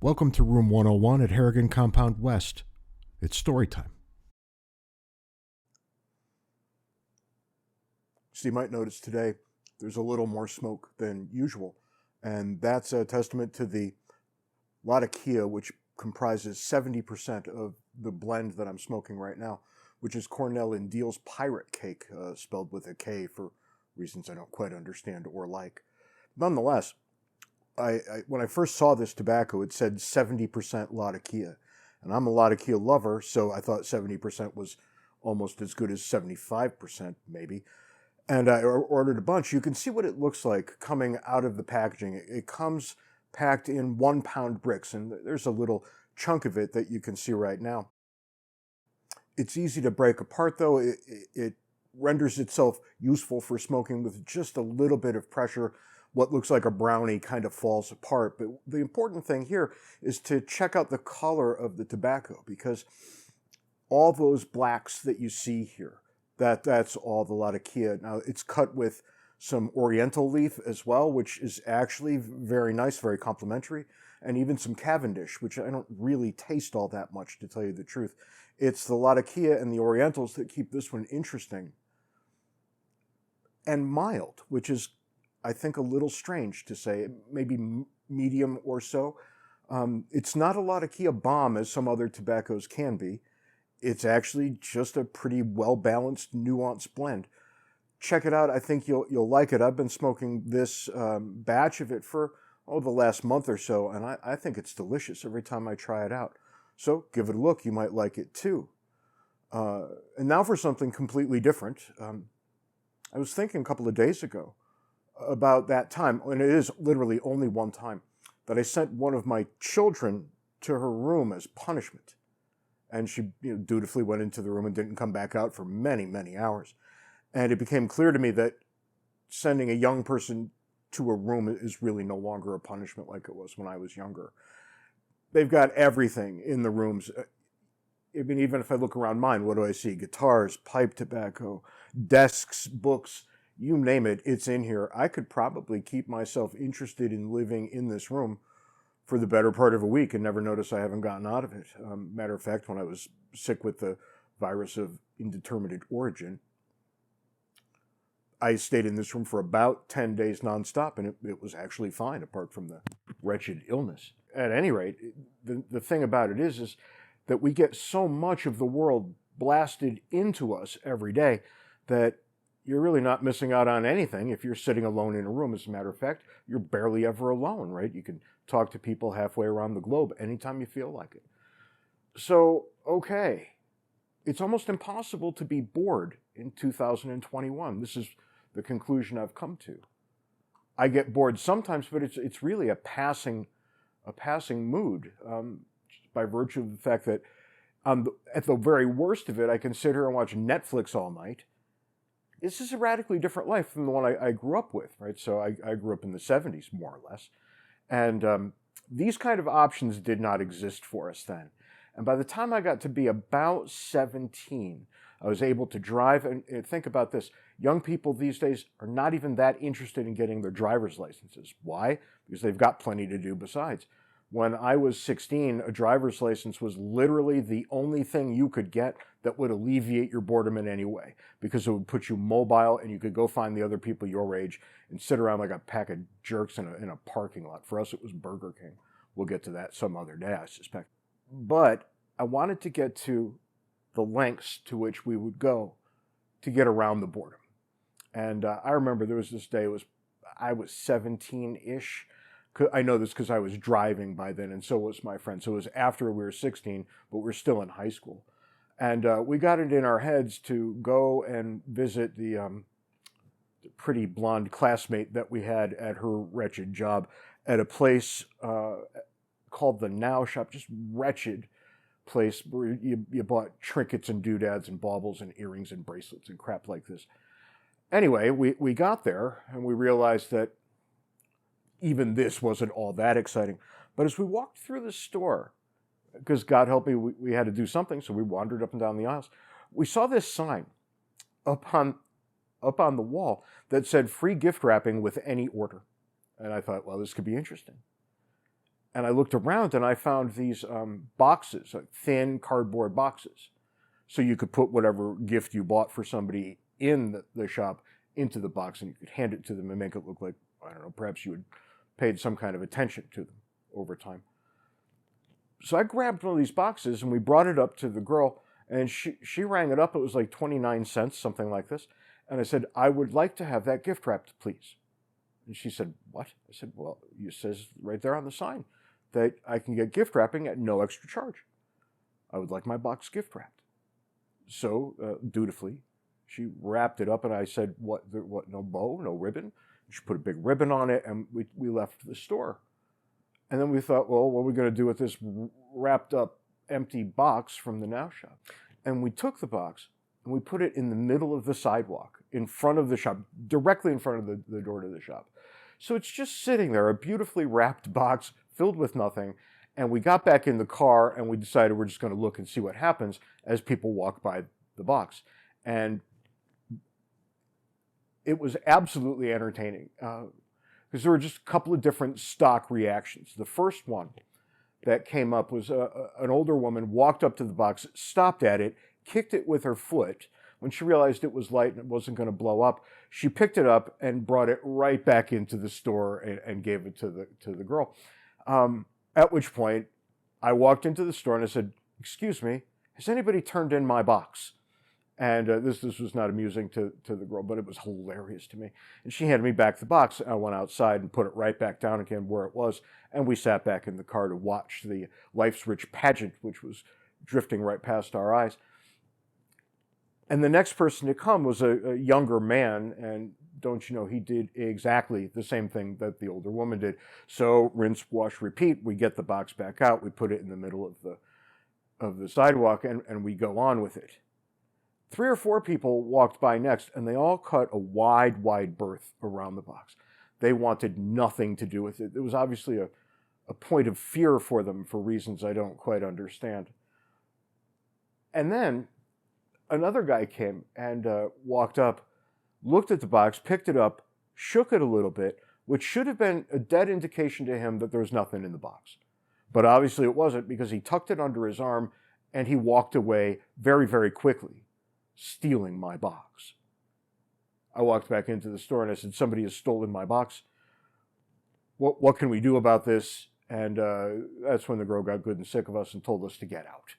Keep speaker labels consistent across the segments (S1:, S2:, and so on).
S1: Welcome to Room 101 at Harrigan Compound West. It's story time.
S2: So you might notice today there's a little more smoke than usual, and that's a testament to the Latakia, which comprises 70% of the blend that I'm smoking right now, which is Cornell and Diehl's Pirate Cake, spelled with a K for reasons I don't quite understand or like. Nonetheless, when I first saw this tobacco, it said 70% Latakia, and I'm a Latakia lover, so I thought 70% was almost as good as 75%, maybe. And I ordered a bunch. You can see what it looks like coming out of the packaging. It comes packed in 1 pound bricks, and there's a little chunk of it that you can see right now. It's easy to break apart, though. It renders itself useful for smoking with just a little bit of pressure. What looks like a brownie kind of falls apart. But the important thing here is to check out the color of the tobacco, because all those blacks that you see here, that's all the Latakia. Now, it's cut with some Oriental leaf as well, which is actually very nice, very complimentary, and even some Cavendish, which I don't really taste all that much, to tell you the truth. It's the Latakia and the Orientals that keep this one interesting and mild, which is, I think, a little strange to say, maybe medium or so. It's not a Latakia bomb as some other tobaccos can be. It's actually just a pretty well-balanced, nuanced blend. Check it out. I think you'll like it. I've been smoking this batch of it for, the last month or so, and I think it's delicious every time I try it out. So give it a look. You might like it too. And now for something completely different. I was thinking a couple of days ago about that time, and it is literally only one time, that I sent one of my children to her room as punishment. And she dutifully went into the room and didn't come back out for many, many hours. And it became clear to me that sending a young person to a room is really no longer a punishment like it was when I was younger. They've got everything in the rooms. I mean, even if I look around mine, what do I see? Guitars, pipe tobacco, desks, books, you name it, it's in here. I could probably keep myself interested in living in this room for the better part of a week and never notice I haven't gotten out of it. Matter of fact, when I was sick with the virus of indeterminate origin, I stayed in this room for about 10 days nonstop, and it was actually fine, apart from the wretched illness. At any rate, the thing about it is that we get so much of the world blasted into us every day that you're really not missing out on anything if you're sitting alone in a room. As a matter of fact, you're barely ever alone, right? You can talk to people halfway around the globe anytime you feel like it. So, okay, it's almost impossible to be bored in 2021. This is the conclusion I've come to. I get bored sometimes, but it's really a passing mood, by virtue of the fact that at the very worst of it, I can sit here and watch Netflix all night. This is a radically different life from the one I grew up with, right? So I grew up in the 70s, more or less. And these kind of options did not exist for us then. And by the time I got to be about 17, I was able to drive. And think about this. Young people these days are not even that interested in getting their driver's licenses. Why? Because they've got plenty to do besides. When I was 16, a driver's license was literally the only thing you could get that would alleviate your boredom in any way, because it would put you mobile and you could go find the other people your age and sit around like a pack of jerks in a parking lot. For us, it was Burger King. We'll get to that some other day, I suspect. But I wanted to get to the lengths to which we would go to get around the boredom. And I remember there was this day, I was 17-ish. I know this because I was driving by then, and so was my friend. So it was after we were 16, but we were still in high school. And we got it in our heads to go and visit the pretty blonde classmate that we had at her wretched job at a place called the Now Shop, just wretched place where you bought trinkets and doodads and baubles and earrings and bracelets and crap like this. Anyway, we got there, and we realized that even this wasn't all that exciting. But as we walked through the store, because God help me, we had to do something, so we wandered up and down the aisles, we saw this sign up on the wall that said free gift wrapping with any order. And I thought, well, this could be interesting. And I looked around and I found these boxes, like thin cardboard boxes. So you could put whatever gift you bought for somebody in the shop into the box, and you could hand it to them and make it look like, I don't know, perhaps you had paid some kind of attention to them over time. So I grabbed one of these boxes and we brought it up to the girl, and she rang it up. It was like 29 cents, something like this. And I said, I would like to have that gift wrapped, please. And she said, what? I said, well, it says right there on the sign that I can get gift wrapping at no extra charge. I would like my box gift wrapped. So dutifully, she wrapped it up, and I said, what, no bow, no ribbon? She put a big ribbon on it, and we left the store. And then we thought, well, what are we going to do with this wrapped up empty box from the Now shop? And we took the box and we put it in the middle of the sidewalk in front of the shop, directly in front of the door to the shop. So it's just sitting there, a beautifully wrapped box filled with nothing. And we got back in the car and we decided we're just going to look and see what happens as people walk by the box. And it was absolutely entertaining. Because there were just a couple of different stock reactions. The first one that came up was an older woman walked up to the box, stopped at it, kicked it with her foot. When she realized it was light and it wasn't going to blow up, she picked it up and brought it right back into the store and gave it to the girl. At which point, I walked into the store and I said, excuse me, has anybody turned in my box? And this was not amusing to the girl, but it was hilarious to me. And she handed me back the box. I went outside and put it right back down again where it was. And we sat back in the car to watch the Life's Rich pageant, which was drifting right past our eyes. And the next person to come was a younger man. And don't you know, he did exactly the same thing that the older woman did. So rinse, wash, repeat. We get the box back out. We put it in the middle of the sidewalk, and we go on with it. 3 or 4 people walked by next, and they all cut a wide, wide berth around the box. They wanted nothing to do with it. It was obviously a point of fear for them for reasons I don't quite understand. And then another guy came and walked up, looked at the box, picked it up, shook it a little bit, which should have been a dead indication to him that there was nothing in the box. But obviously it wasn't, because he tucked it under his arm and he walked away very, very quickly, stealing my box. I walked back into the store and I said, somebody has stolen my box. What can we do about this? And that's when the girl got good and sick of us and told us to get out.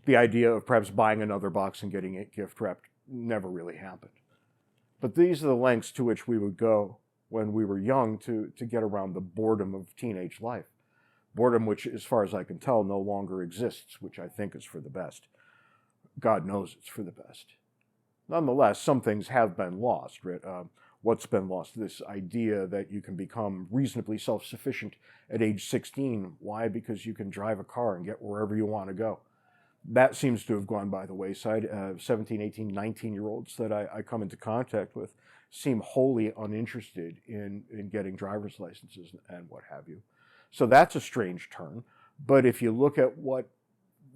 S2: The idea of perhaps buying another box and getting it gift wrapped never really happened. But these are the lengths to which we would go when we were young to get around the boredom of teenage life. Boredom which, as far as I can tell, no longer exists, which I think is for the best. God knows it's for the best. Nonetheless, some things have been lost. What's been lost? This idea that you can become reasonably self-sufficient at age 16. Why? Because you can drive a car and get wherever you want to go. That seems to have gone by the wayside. 17, 18, 19-year-olds that I come into contact with seem wholly uninterested in getting driver's licenses and what have you. So that's a strange turn. But if you look at what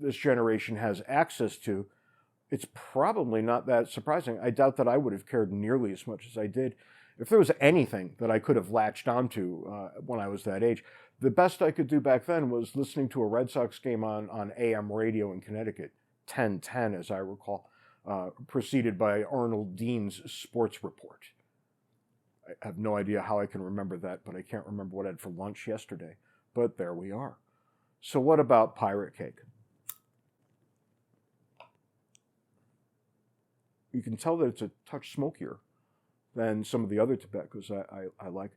S2: this generation has access to, it's probably not that surprising. I doubt that I would have cared nearly as much as I did. If there was anything that I could have latched onto when I was that age, the best I could do back then was listening to a Red Sox game on AM radio in Connecticut, 1010 as I recall, preceded by Arnold Dean's sports report. I have no idea how I can remember that, but I can't remember what I had for lunch yesterday. But there we are. So what about pirate cake? You can tell that it's a touch smokier than some of the other tobaccos I like.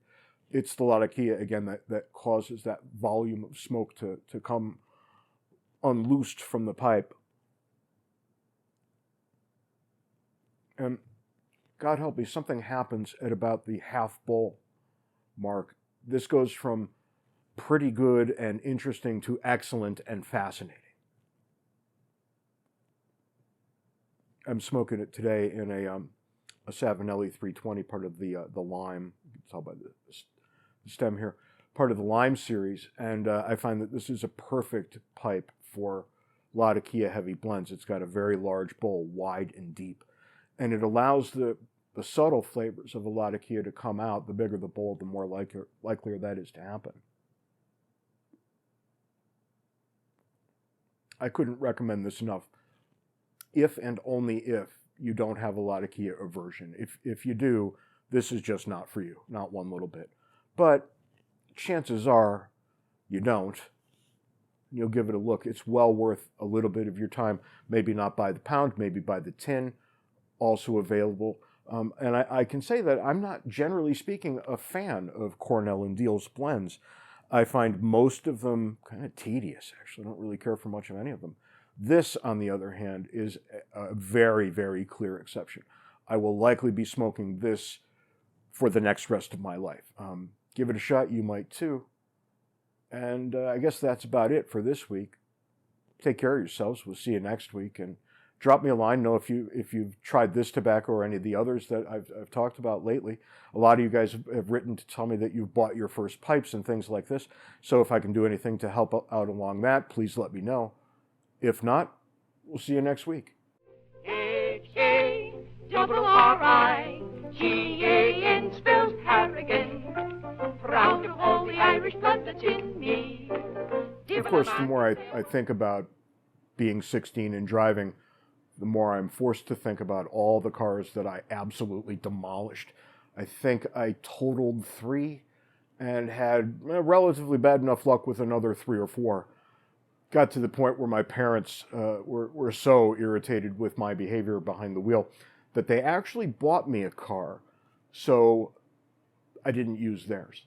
S2: It's the Latakia, again, that causes that volume of smoke to come unloosed from the pipe. And God help me, something happens at about the half bowl mark. This goes from pretty good and interesting to excellent and fascinating. I'm smoking it today in a Savinelli 320, part of the lime. You can tell by the stem here, part of the lime series, and I find that this is a perfect pipe for Latakia heavy blends. It's got a very large bowl, wide and deep, and it allows the subtle flavors of a Latakia to come out. The bigger the bowl, the more likelier that is to happen. I couldn't recommend this enough. If and only if you don't have a lot of Kia aversion. If you do, this is just not for you, not one little bit. But chances are you don't. You'll give it a look. It's well worth a little bit of your time. Maybe not by the pound, maybe by the tin, also available. And I can say that I'm not, generally speaking, a fan of Cornell and Diehl's blends. I find most of them kind of tedious, actually. I don't really care for much of any of them. This, on the other hand, is a very, very clear exception. I will likely be smoking this for the next rest of my life. Give it a shot, you might too. And I guess that's about it for this week. Take care of yourselves. We'll see you next week. And drop me a line. Know if you've tried this tobacco or any of the others that I've talked about lately. A lot of you guys have written to tell me that you've bought your first pipes and things like this. So if I can do anything to help out along that, please let me know. If not, we'll see you next week.
S3: Harrigan spells Harrigan, proud of all the Irish blood that's in me.
S2: Of course, the more I think about being 16 and driving, the more I'm forced to think about all the cars that I absolutely demolished. I think I totaled 3 and had relatively bad enough luck with another 3 or 4. Got to the point where my parents were so irritated with my behavior behind the wheel that they actually bought me a car, so I didn't use theirs.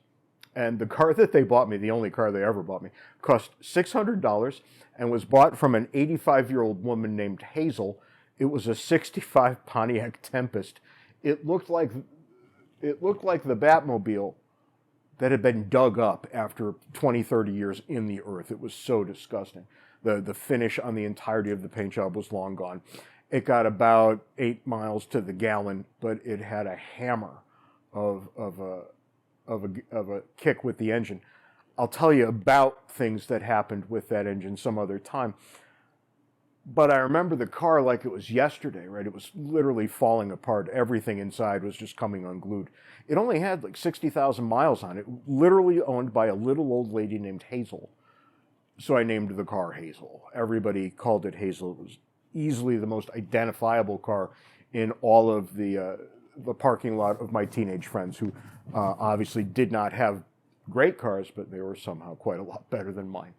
S2: And the car that they bought me, the only car they ever bought me, cost $600 and was bought from an 85-year-old woman named Hazel. It was a 65 Pontiac Tempest. It looked like the Batmobile that had been dug up after 20, 30 years in the earth. It was so disgusting. The finish on the entirety of the paint job was long gone. It got about 8 miles to the gallon, but it had a hammer of a kick with the engine. I'll tell you about things that happened with that engine some other time. But I remember the car like it was yesterday, right? It was literally falling apart. Everything inside was just coming unglued. It only had like 60,000 miles on it, literally owned by a little old lady named Hazel. So I named the car Hazel. Everybody called it Hazel. It was easily the most identifiable car in all of the parking lot of my teenage friends who obviously did not have great cars, but they were somehow quite a lot better than mine.